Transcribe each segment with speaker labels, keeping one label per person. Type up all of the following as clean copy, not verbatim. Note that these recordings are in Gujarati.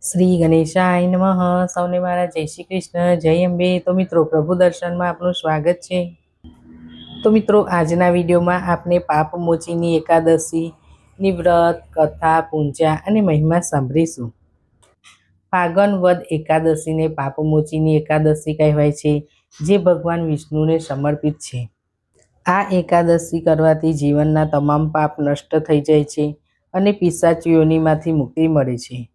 Speaker 1: શ્રી ગણેશાય નમઃ. સૌને મારા જય શ્રી કૃષ્ણ, જય અંબે. તો મિત્રો, પ્રભુ દર્શનમાં આપનું સ્વાગત છે. તો મિત્રો, આજના વિડીયોમાં આપણે પાપમોચીની એકાદશીની વ્રત કથા, પૂજા અને મહિમા સાંભળીશું. ફાગણ વદ એકાદશીને પાપમોચીની એકાદશી કહેવાય છે, જે ભગવાન વિષ્ણુને સમર્પિત છે. આ એકાદશી કરવાથી જીવનના તમામ પાપ નષ્ટ થઈ જાય છે અને પિશાચ યોનિમાંથી મુક્તિ મળે છે.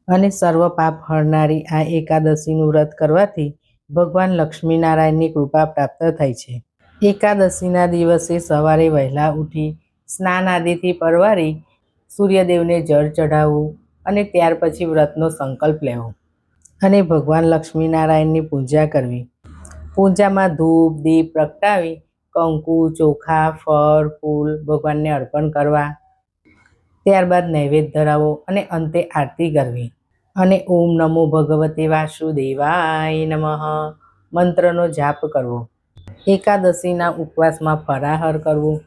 Speaker 1: અને સર્વ પાપ હરનારી આ એકાદશીનું વ્રત કરવાથી ભગવાન લક્ષ્મીનારાયણની કૃપા પ્રાપ્ત થાય છે. એકાદશીના દિવસે સવારે વહેલા ઉઠી સ્નાન આદિથી પરવારી સૂર્યદેવને જળ ચઢાવવું અને ત્યાર પછી વ્રતનો સંકલ્પ લેવો અને ભગવાન લક્ષ્મીનારાયણની પૂજા કરવી. પૂજામાં ધૂપ દીપ પ્રગટાવી કંકુ, ચોખા, ફળ, ફૂલ ભગવાનને અર્પણ કરવા. ત્યારબાદ નૈવેદ્ય ધરાવો અને અંતે આરતી કરવી અને ઓમ નમો ભગવતે વાસુદેવાય નમઃ મંત્રનો જાપ કરવો. એકાદશીના ઉપવાસમાં ફરાહાર કરવું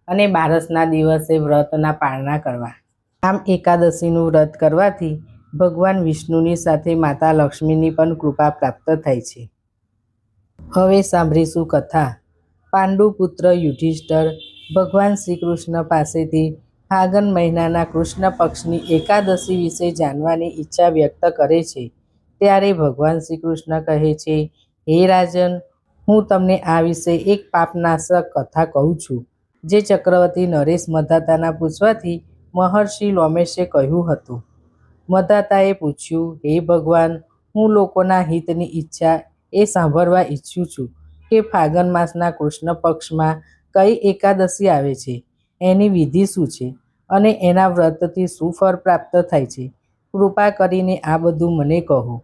Speaker 1: અને બારસના દિવસે વ્રતના પારણા કરવા. આમ એકાદશીનું વ્રત કરવાથી ભગવાન વિષ્ણુની સાથે માતા લક્ષ્મીની પણ કૃપા પ્રાપ્ત થાય છે. હવે સાંભળીશું કથા. પાંડુપુત્ર યુધિષ્ઠર ભગવાન શ્રી કૃષ્ણ પાસેથી ફાગણ મહિનાના કૃષ્ણ પક્ષની એકાદશી વિશે જાણવાની ઈચ્છા વ્યક્ત કરે છે. ત્યારે ભગવાન શ્રી કૃષ્ણ કહે છે, હે રાજન, હું તમને આ વિશે એક પાપનાશક કથા કહું છું, જે ચક્રવર્તી નરેશ મધાતાના પૂછવાથી મહર્ષિ લોમેશે કહ્યું હતું. મધાતાએ પૂછ્યું, હે ભગવાન, હું લોકોના હિતની ઈચ્છા એ સાંભળવા ઈચ્છું છું કે ફાગણ માસના કૃષ્ણ પક્ષમાં કઈ એકાદશી આવે છે, એની વિધિ શું છે અને એના વ્રતથી શું ફળ પ્રાપ્ત થાય છે. કૃપા કરીને આ બધું મને કહો.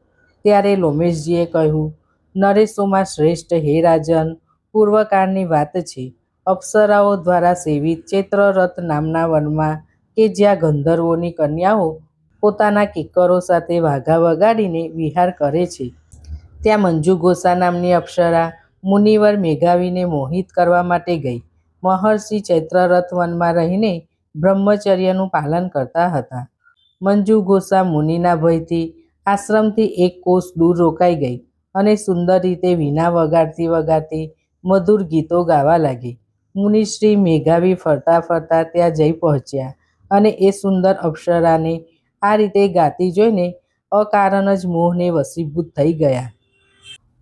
Speaker 1: ત્યારે લોમેશજીએ કહ્યું, નરેશોમાં શ્રેષ્ઠ હે રાજન, પૂર્વકાળની વાત છે. અપ્સરાઓ દ્વારા સેવિત ચૈત્રરથ નામના વનમાં કે જ્યાં ગંધર્વોની કન્યાઓ પોતાના કિક્કરો સાથે વાઘા વગાડીને વિહાર કરે છે, ત્યાં મંજુ ઘોષા નામની અપ્સરા મુનિવર મેઘાવીને મોહિત કરવા માટે ગઈ. મહર્ષિ ચૈત્રરથ વનમાં રહીને બ્રહ્મચર્યનું પાલન કરતા હતા. મંજુ ઘોષા મુનિના ભયથી આશ્રમથી એક કોસ દૂર રોકાઈ ગઈ અને સુંદર રીતે વીણા વગાડતી વગાડતી મધુર ગીતો ગાવા લાગી. મુનિશ્રી મેઘાવી ફરતા ફરતા ત્યાં જઈ પહોંચ્યા અને એ સુંદર અપ્સરાને આ રીતે ગાતી જોઈને અકારણ જ મોહને વશીભૂત થઈ ગયા.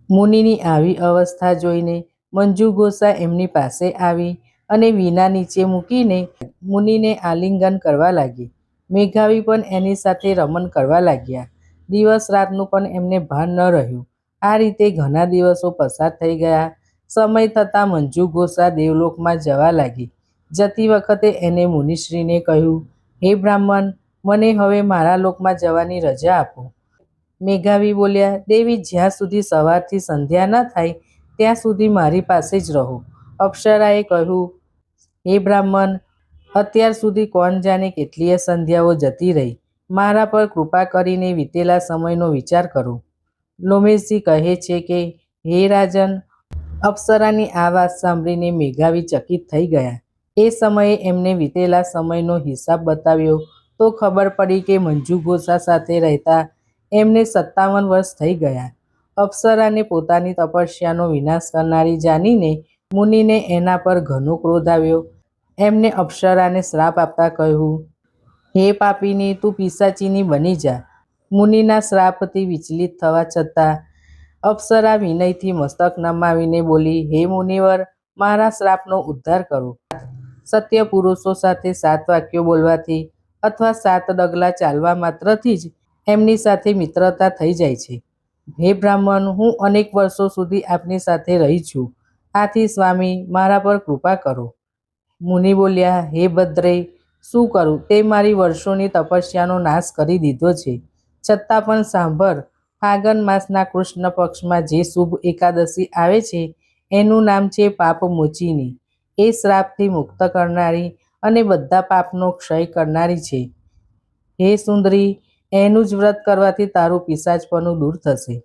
Speaker 1: મુનિની આવી અવસ્થા જોઈને મંજુ ઘોષા એમની પાસે આવી અને વીણા નીચે મૂકીને મુનિને આલિંગન કરવા લાગી. મેઘાવી પણ એની સાથે રમણ કરવા લાગ્યા. દિવસ રાતનું પણ એમને ભાન ન રહ્યું. આ રીતે ઘણા દિવસો પસાર થઈ ગયા. સમય થતાં મંજુ ઘોષા દેવલોકમાં જવા લાગી. જતી વખતે એને મુનિશ્રીને કહ્યું, હે બ્રાહ્મણ, મને હવે મારા લોકમાં જવાની રજા આપો. મેઘાવી બોલ્યા, દેવી, જ્યાં સુધી સવારથી સંધ્યા ન થાય ત્યાં સુધી મારી પાસે જ રહો. અપ્સરાએ કહ્યું, હે બ્રાહ્મણ, અત્યાર સુધી કોણ જાણે કેટલીય સંધ્યાઓ જતી રહી. મારા પર કૃપા કરીને વીતેલા સમયનો વિચાર કરો. લોમેશજી કહે છે કે, હે રાજન, અપ્સરાની આ વાત સાંભળીને મેઘાવી ચકિત થઈ ગયા. એ સમયે એમને વીતેલા સમયનો હિસાબ બતાવ્યો તો ખબર પડી કે મંજુ ઘોષા સાથે રહેતા એમને 57 વર્ષ થઈ ગયા. અપ્સરાને પોતાની તપસ્યાનો વિનાશ કરનારી જાણીને મુનિને એના પર ઘણો ક્રોધ આવ્યો. એમને અપ્સરાને શ્રાપ આપતા કહ્યું, હે પાપીની, તું પિશાચીની બની જા. મુનિના શ્રાપથી વિચલિત થવા છતાં અપ્સરા વિનયથી મસ્તક નમાવીને બોલી, હે મુનિવર, મારા શ્રાપનો ઉદ્ધાર કરો. સત્ય પુરુષો સાથે 7 વાક્યો બોલવાથી અથવા 7 ડગલા ચાલવા માત્રથી જ એમની સાથે મિત્રતા થઈ જાય છે. હે બ્રાહ્મણ, હું અનેક વર્ષો સુધી આપની સાથે રહી છું. આથી સ્વામી, મારા પર કૃપા કરો. મુનિ બોલ્યા, હે ભદ્રે, શું કરું? તે મારી વર્ષોની તપસ્યાનો નાશ કરી દીધો છે. છતાં પણ સાંભળ, ફાગણ માસના કૃષ્ણ પક્ષમાં જે શુભ એકાદશી આવે છે એનું નામ છે પાપમોચીની. એ શ્રાપથી મુક્ત કરનારી અને બધા પાપનો ક્ષય કરનારી છે. હે સુંદરી, એનું જ વ્રત કરવાથી તારું પિશાચપણું દૂર થશે.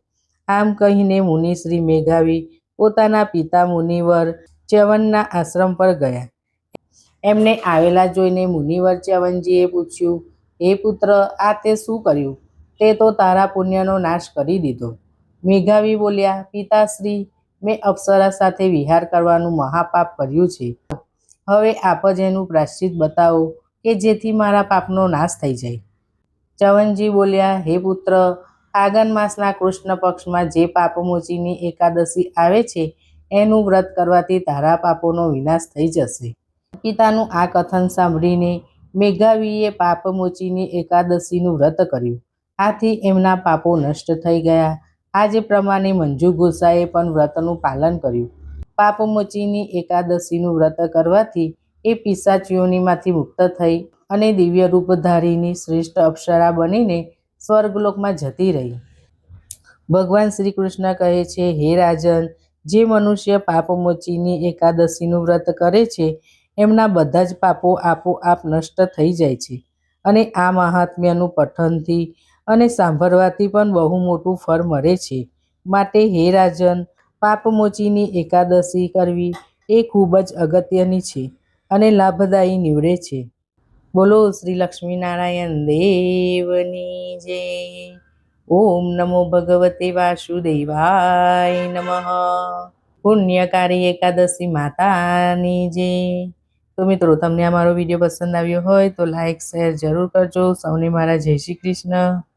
Speaker 1: આમ કહીને મુનિશ્રી મેઘાવી પોતાના પિતા મુનિવર ચ્યવનના આશ્રમ પર ગયા. એમને આવેલા જોઈને મુનિવર ચ્યવનજીએ પૂછ્યું, હે પુત્ર, આ તે શું કર્યું? તે તો તારા પુણ્યનો નાશ કરી દીધો. મેઘાવી બોલ્યા, પિતાશ્રી, મેં અપ્સરા સાથે વિહાર કરવાનું મહાપાપ કર્યું છે. હવે આપ જ એનું પ્રાયશ્ચિત બતાવો કે જેથી મારા પાપનો નાશ થઈ જાય. ચ્યવનજી બોલ્યા, હે પુત્ર, ફાગણ માસના કૃષ્ણ પક્ષમાં જે પાપમોચીની એકાદશી આવે છે એનું વ્રત કરવાથી તારા પાપોનો વિનાશ થઈ જશે. પિતાનું આ કથન સાંભળીને મેઘાવીએ પાપમોચીની એકાદશીનું વ્રત કર્યું. આથી એમના પાપો નષ્ટ થઈ ગયા. આજે પ્રમાણે મંજુ ગોસાઈએ પણ વ્રતનું પાલન કર્યું. પાપમોચીની એકાદશીનું વ્રત કરવાથી એ પિશાચીઓનીમાંથી મુક્ત થઈ અને દિવ્ય રૂપ ધારીની શ્રેષ્ઠ અપ્સરા બનીને સ્વર્ગલોકમાં જતી રહી. ભગવાન શ્રી કૃષ્ણ કહે છે, હે રાજન, જે મનુષ્ય પાપમોચીની એકાદશીનું વ્રત કરે છે એમના બધા જ પાપો આપોઆપ નષ્ટ થઈ જાય છે. અને આ મહાત્મ્યનું પઠનથી અને સાંભળવાથી પણ બહુ મોટું ફળ મળે છે. માટે હે રાજન, પાપમોચીની એકાદશી કરવી એ ખૂબ જ અગત્યની છે અને લાભદાયી નીવડે છે. બોલો શ્રી લક્ષ્મીનારાયણ દેવની જય. ઓમ નમો ભગવતે વાસુદેવાય નમઃ. પુણ્યકારી એકાદશી માતાની જય. તો મિત્રો, તમને આ મારો વિડીયો પસંદ આવ્યો હોય તો લાઈક શેર જરૂર કરજો. સૌને મારા જય શ્રી કૃષ્ણ.